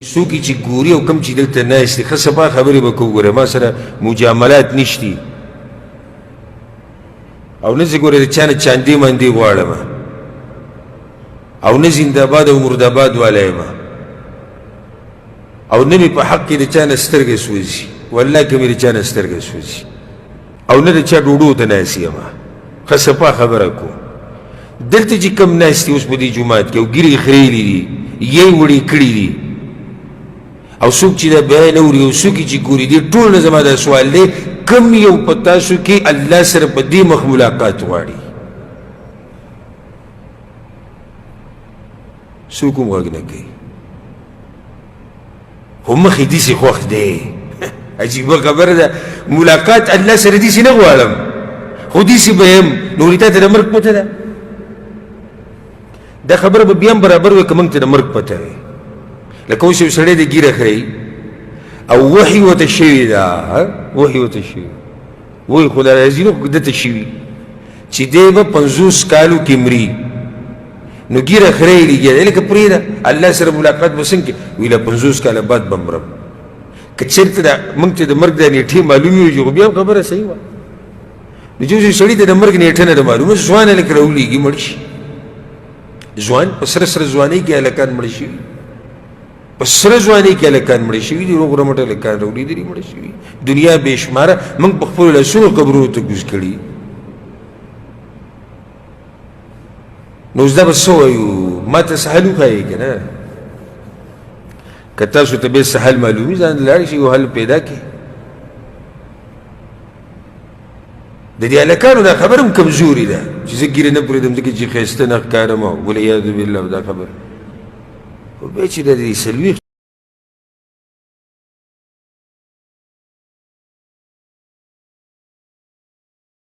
څوک چې ګوري او کوم چې دلته ناست دي ښه صفا خبرې به کوو. ګوره ما سره مجاملات نشتي او نه زه ګوره د چا نه چاندې ماندې غواړم او نه زنده‌باد او مرده‌باد والا یم او نه مې په حق کې د چا نه سترګې سوځي، والله که مې د چا نه سترګې سوځي، او نه د چا ډوډو ته ناست یم. ښه صفا خبره کوو. دلته چې کوم ناست دي اوس په دې جومات کې او ګیرې خریلي دي یې وړې کړي دي او څوک چې دا بیان اوري او څوک چې ګوري دي، ټول نه زما دا سوال دی کوم یو په تاسو کې الله سره په دې مخ ملاقات غواړي؟ څوک هم غږ نه کوي، خو مخې داسې خوښ دی. عجیبه خبره ده، ملاقات الله سره داسې نه غواړم خو داسې به یم. نو تا ته د مرګ پته ده؟ دا خبره به بیا هم برابر وي که موږ ته د مرګ پته وي. لکه اوس یو سړی د ګیره خري او وحي ورته شوي ده، وحي ورته شوي، وایي خدای راځي نو دته شوي چې دی به 50 کالو کې مري، نو ګیره خریلي لکه پرېږده الله سره ملاقات به څنګه کوي؟ ویي له 50 کاله بعد به مرم. که چېرته موږ ته د مرګ دا نیټې معلومې وي خو بیا هم خبره صحیح وه. نو چې سړي ته د مرګ نیټه نه ده معلومه، ځوان هلک راولېږي مړ شي، ځوان په سره سره ځوانۍ کې هلکان مړ شوي، په سره ځوانۍ کې هلکان مړه شوي دي، روغ رمټ هلکان راوړېدلي مړه شوي. دنیا بې شماره موږ په خپلو لاسونو قبرونو ته کوز کړي. نو اوس دا به څه وایو؟ ما ته سهل وښایې که نه؟ که تاسو ته بیا سهل معلومي ځان لاړ شي یو حل پیدا کړي. د دې هلکانو دا خبره هم کمزوري ده چې زه ګیره نه پرېږدم ځکه چې ښایسته نه ښکارم، والعیاذ بالله دا خبره. خو بیا چې د دې څلوېښت